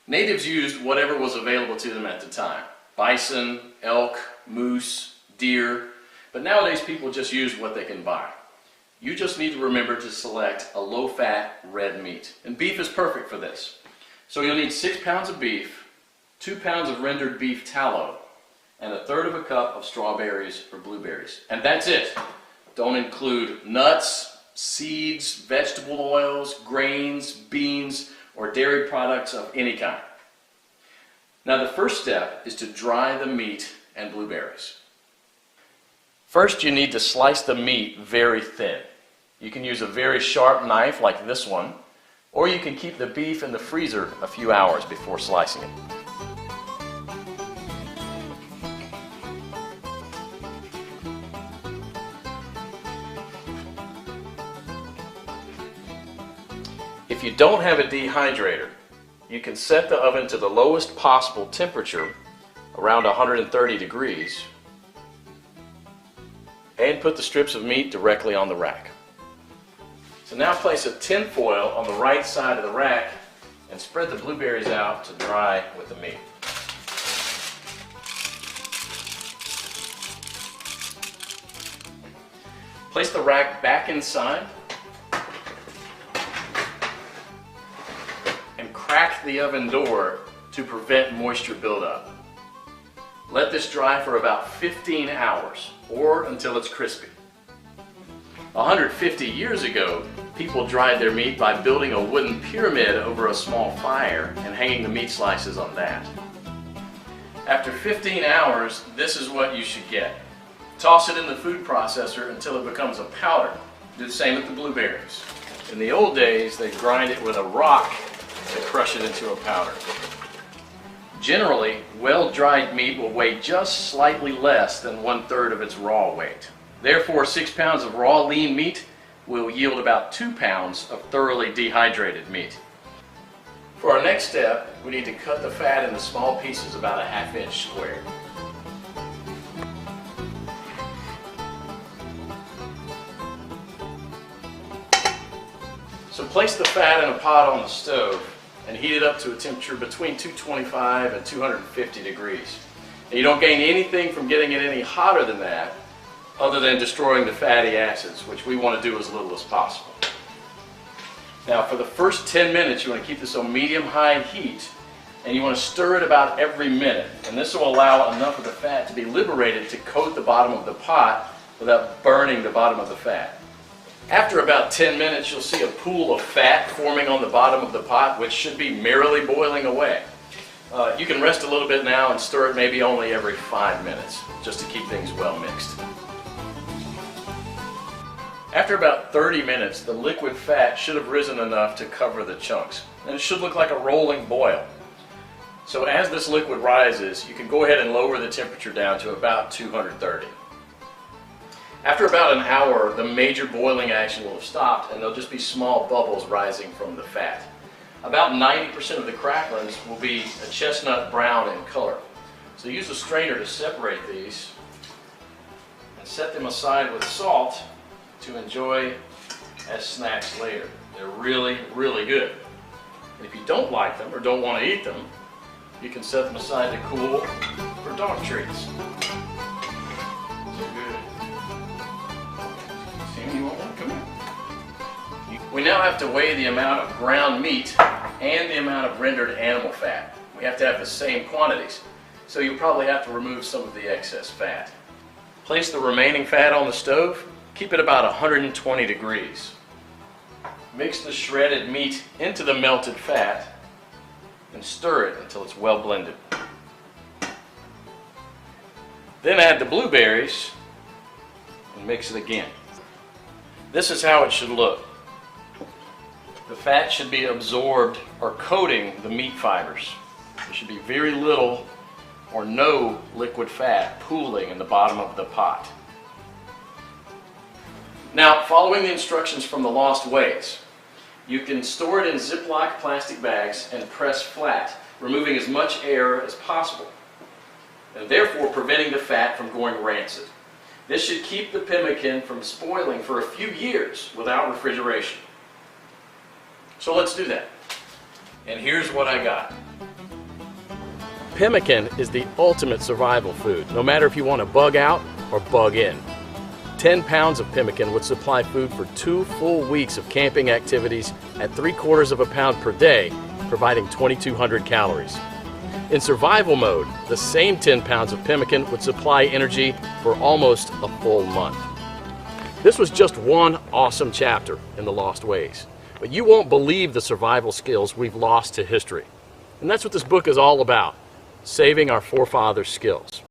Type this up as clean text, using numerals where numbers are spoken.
Natives used whatever was available to them at the time. Bison, elk, moose, deer, but nowadays people just use what they can buy. You just need to remember to select a low-fat red meat, and beef is perfect for this. So you'll need 6 pounds of beef, 2 pounds of rendered beef tallow, and 1/3 cup of strawberries or blueberries. And that's it. Don't include nuts, seeds, vegetable oils, grains, beans, or dairy products of any kind. Now the first step is to dry the meat and blueberries. First you need to slice the meat very thin. You can use a very sharp knife like this one, or you can keep the beef in the freezer a few hours before slicing it. If you don't have a dehydrator, you can set the oven to the lowest possible temperature, around 130 degrees, and put the strips of meat directly on the rack. So now place a tin foil on the right side of the rack and spread the blueberries out to dry with the meat. Place the rack back inside and crack the oven door to prevent moisture buildup. Let this dry for about 15 hours or until it's crispy. 150 years ago, people dried their meat by building a wooden pyramid over a small fire and hanging the meat slices on that. After 15 hours, this is what you should get. Toss it in the food processor until it becomes a powder. Do the same with the blueberries. In the old days, they grind it with a rock to crush it into a powder. Generally, well-dried meat will weigh just slightly less than 1/3 of its raw weight. Therefore, 6 pounds of raw lean meat will yield about 2 pounds of thoroughly dehydrated meat. For our next step, we need to cut the fat into small pieces about a 1/2 inch square. So place the fat in a pot on the stove and heat it up to a temperature between 225 and 250 degrees. And you don't gain anything from getting it any hotter than that, other than destroying the fatty acids, which we want to do as little as possible. Now for the first 10 minutes you want to keep this on medium-high heat, and you want to stir it about every minute, and this will allow enough of the fat to be liberated to coat the bottom of the pot without burning the bottom of the fat. After about 10 minutes you'll see a pool of fat forming on the bottom of the pot, which should be merrily boiling away. You can rest a little bit now and stir it maybe only every 5 minutes, just to keep things well mixed. After about 30 minutes, the liquid fat should have risen enough to cover the chunks, and it should look like a rolling boil. So as this liquid rises, you can go ahead and lower the temperature down to about 230. After about an hour, the major boiling action will have stopped, and there'll just be small bubbles rising from the fat. About 90% of the cracklings will be a chestnut brown in color. So use a strainer to separate these and set them aside with salt to enjoy as snacks later. They're really, really good. And if you don't like them or don't want to eat them, you can set them aside to cool for dog treats. So good. Sammy, you want one? Come here. We now have to weigh the amount of ground meat and the amount of rendered animal fat. We have to have the same quantities, so you'll probably have to remove some of the excess fat. Place the remaining fat on the stove. Keep it about 120 degrees. Mix the shredded meat into the melted fat and stir it until it's well blended. Then add the blueberries and mix it again. This is how it should look. The fat should be absorbed or coating the meat fibers. There should be very little or no liquid fat pooling in the bottom of the pot. Now, following the instructions from the Lost Ways, you can store it in Ziploc plastic bags and press flat, removing as much air as possible, and therefore preventing the fat from going rancid. This should keep the pemmican from spoiling for a few years without refrigeration. So let's do that. And here's what I got. Pemmican is the ultimate survival food, no matter if you want to bug out or bug in. 10 pounds of pemmican would supply food for 2 full weeks of camping activities at 3/4 of a pound per day, providing 2,200 calories. In survival mode, the same 10 pounds of pemmican would supply energy for almost a full month. This was just one awesome chapter in the Lost Ways, but you won't believe the survival skills we've lost to history. And that's what this book is all about, saving our forefathers' skills.